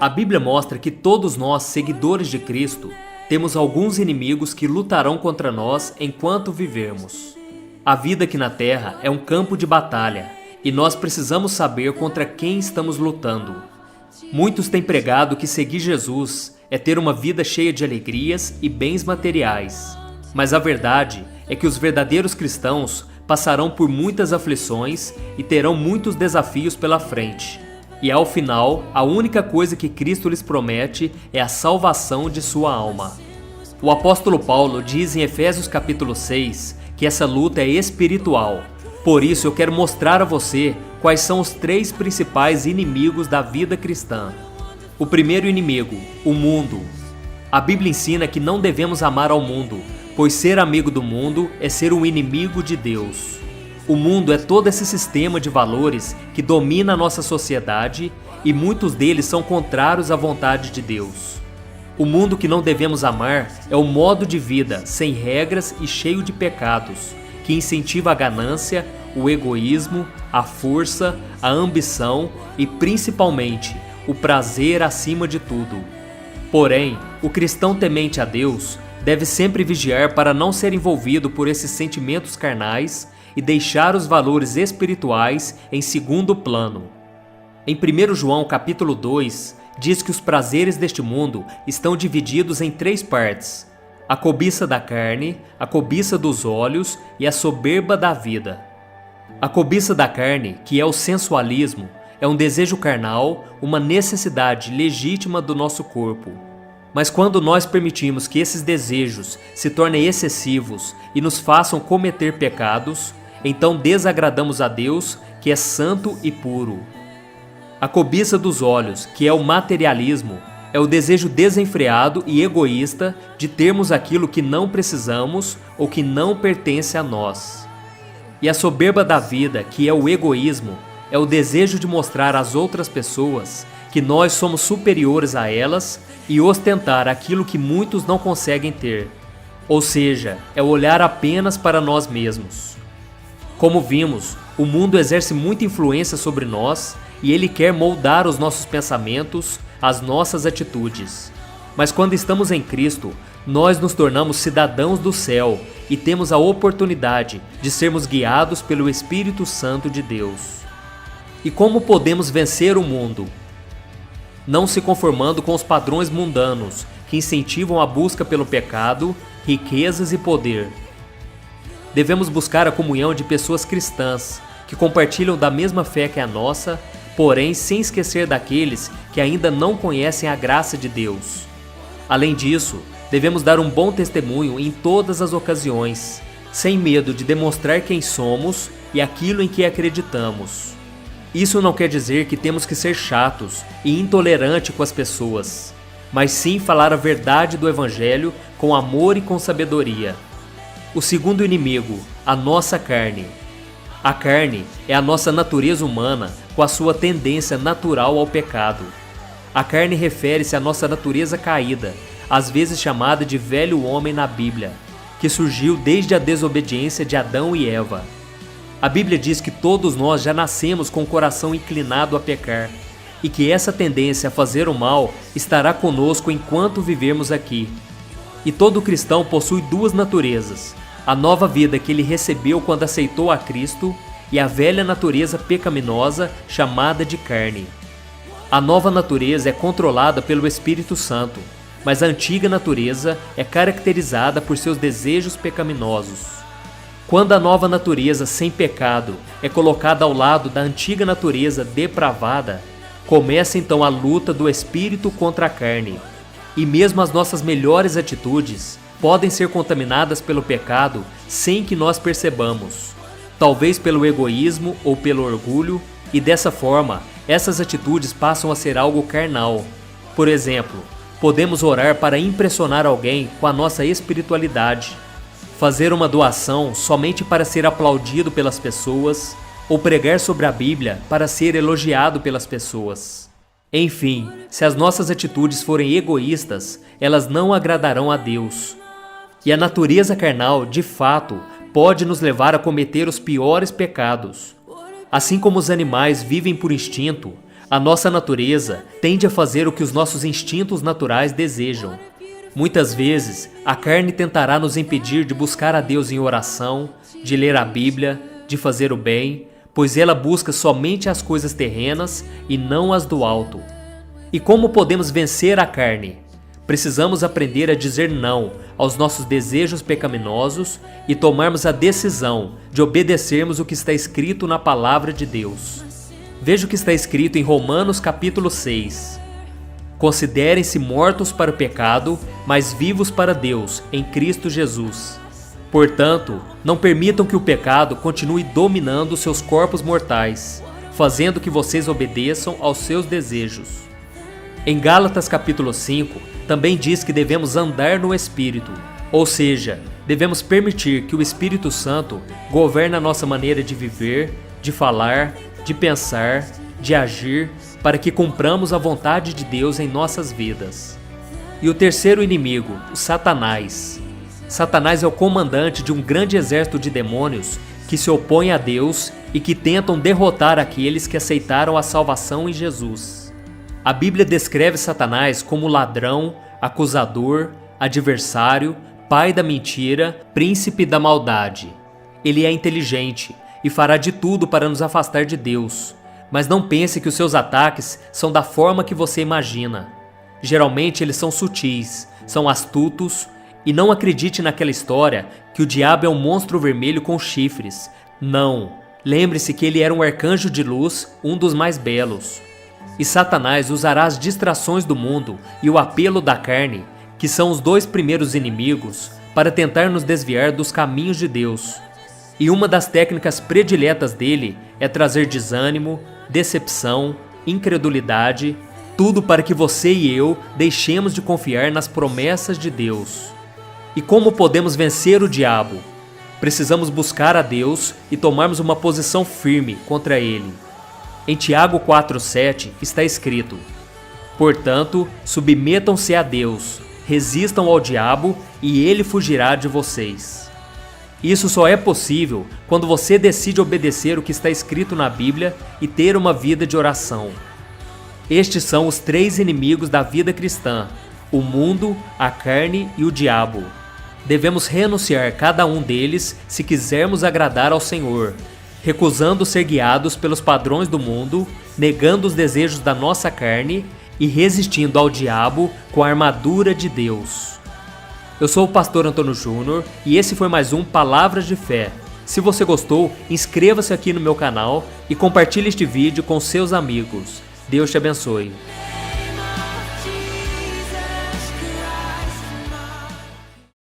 A Bíblia mostra que todos nós, seguidores de Cristo, temos alguns inimigos que lutarão contra nós enquanto vivermos. A vida aqui na Terra é um campo de batalha e nós precisamos saber contra quem estamos lutando. Muitos têm pregado que seguir Jesus é ter uma vida cheia de alegrias e bens materiais. Mas a verdade é que os verdadeiros cristãos passarão por muitas aflições e terão muitos desafios pela frente. E ao final, a única coisa que Cristo lhes promete é a salvação de sua alma. O apóstolo Paulo diz em Efésios capítulo 6 que essa luta é espiritual. Por isso eu quero mostrar a você quais são os 3 principais inimigos da vida cristã. O primeiro inimigo, o mundo. A Bíblia ensina que não devemos amar ao mundo, pois ser amigo do mundo é ser um inimigo de Deus. O mundo é todo esse sistema de valores que domina a nossa sociedade e muitos deles são contrários à vontade de Deus. O mundo que não devemos amar é o modo de vida sem regras e cheio de pecados, que incentiva a ganância, o egoísmo, a força, a ambição e principalmente o prazer acima de tudo. Porém, o cristão temente a Deus deve sempre vigiar para não ser envolvido por esses sentimentos carnais e deixar os valores espirituais em segundo plano. Em 1 João capítulo 2, diz que os prazeres deste mundo estão divididos em 3 partes: a cobiça da carne, a cobiça dos olhos e a soberba da vida. A cobiça da carne, que é o sensualismo, é um desejo carnal, uma necessidade legítima do nosso corpo. Mas quando nós permitimos que esses desejos se tornem excessivos e nos façam cometer pecados, então desagradamos a Deus, que é santo e puro. A cobiça dos olhos, que é o materialismo, é o desejo desenfreado e egoísta de termos aquilo que não precisamos ou que não pertence a nós. E a soberba da vida, que é o egoísmo, é o desejo de mostrar às outras pessoas que nós somos superiores a elas e ostentar aquilo que muitos não conseguem ter. Ou seja, é olhar apenas para nós mesmos. Como vimos, o mundo exerce muita influência sobre nós e ele quer moldar os nossos pensamentos, as nossas atitudes. Mas quando estamos em Cristo, nós nos tornamos cidadãos do céu e temos a oportunidade de sermos guiados pelo Espírito Santo de Deus. E como podemos vencer o mundo? Não se conformando com os padrões mundanos que incentivam a busca pelo pecado, riquezas e poder. Devemos buscar a comunhão de pessoas cristãs que compartilham da mesma fé que a nossa, porém sem esquecer daqueles que ainda não conhecem a graça de Deus. Além disso, devemos dar um bom testemunho em todas as ocasiões, sem medo de demonstrar quem somos e aquilo em que acreditamos. Isso não quer dizer que temos que ser chatos e intolerantes com as pessoas, mas sim falar a verdade do Evangelho com amor e com sabedoria. O segundo inimigo, a nossa carne. A carne é a nossa natureza humana com a sua tendência natural ao pecado. A carne refere-se à nossa natureza caída, às vezes chamada de velho homem na Bíblia, que surgiu desde a desobediência de Adão e Eva. A Bíblia diz que todos nós já nascemos com o coração inclinado a pecar e que essa tendência a fazer o mal estará conosco enquanto vivermos aqui. E todo cristão possui 2 naturezas: a nova vida que ele recebeu quando aceitou a Cristo e a velha natureza pecaminosa chamada de carne. A nova natureza é controlada pelo Espírito Santo, mas a antiga natureza é caracterizada por seus desejos pecaminosos. Quando a nova natureza sem pecado é colocada ao lado da antiga natureza depravada, começa então a luta do espírito contra a carne. E mesmo as nossas melhores atitudes podem ser contaminadas pelo pecado sem que nós percebamos, talvez pelo egoísmo ou pelo orgulho, e dessa forma, essas atitudes passam a ser algo carnal. Por exemplo, podemos orar para impressionar alguém com a nossa espiritualidade, fazer uma doação somente para ser aplaudido pelas pessoas, ou pregar sobre a Bíblia para ser elogiado pelas pessoas. Enfim, se as nossas atitudes forem egoístas, elas não agradarão a Deus. E a natureza carnal, de fato, pode nos levar a cometer os piores pecados. Assim como os animais vivem por instinto, A nossa natureza tende a fazer o que os nossos instintos naturais desejam. Muitas vezes, a carne tentará nos impedir de buscar a Deus em oração, de ler a Bíblia, de fazer o bem, pois ela busca somente as coisas terrenas e não as do alto. E como podemos vencer a carne? Precisamos aprender a dizer não aos nossos desejos pecaminosos e tomarmos a decisão de obedecermos o que está escrito na Palavra de Deus. Veja o que está escrito em Romanos capítulo 6. Considerem-se mortos para o pecado, mas vivos para Deus, em Cristo Jesus. Portanto, não permitam que o pecado continue dominando seus corpos mortais, fazendo que vocês obedeçam aos seus desejos. Em Gálatas capítulo 5, também diz que devemos andar no Espírito, ou seja, devemos permitir que o Espírito Santo governe a nossa maneira de viver, de falar, de pensar, de agir, para que cumpramos a vontade de Deus em nossas vidas. E o terceiro inimigo, o Satanás. Satanás é o comandante de um grande exército de demônios que se opõem a Deus e que tentam derrotar aqueles que aceitaram a salvação em Jesus. A Bíblia descreve Satanás como ladrão, acusador, adversário, pai da mentira, príncipe da maldade. Ele é inteligente e fará de tudo para nos afastar de Deus. Mas não pense que os seus ataques são da forma que você imagina. Geralmente eles são sutis, são astutos, e não acredite naquela história que o diabo é um monstro vermelho com chifres. Não, lembre-se que ele era um arcanjo de luz, um dos mais belos. E Satanás usará as distrações do mundo e o apelo da carne, que são os dois primeiros inimigos, para tentar nos desviar dos caminhos de Deus. E uma das técnicas prediletas dele é trazer desânimo, decepção, incredulidade, tudo para que você e eu deixemos de confiar nas promessas de Deus. E como podemos vencer o diabo? Precisamos buscar a Deus e tomarmos uma posição firme contra ele. Em Tiago 4,7 está escrito: portanto, submetam-se a Deus, resistam ao diabo e ele fugirá de vocês. Isso só é possível quando você decide obedecer o que está escrito na Bíblia e ter uma vida de oração. Estes são os três inimigos da vida cristã: o mundo, a carne e o diabo. Devemos renunciar cada um deles se quisermos agradar ao Senhor, recusando ser guiados pelos padrões do mundo, negando os desejos da nossa carne e resistindo ao diabo com a armadura de Deus. Eu sou o pastor Antônio Júnior e esse foi mais um Palavras de Fé. Se você gostou, inscreva-se aqui no meu canal e compartilhe este vídeo com seus amigos. Deus te abençoe.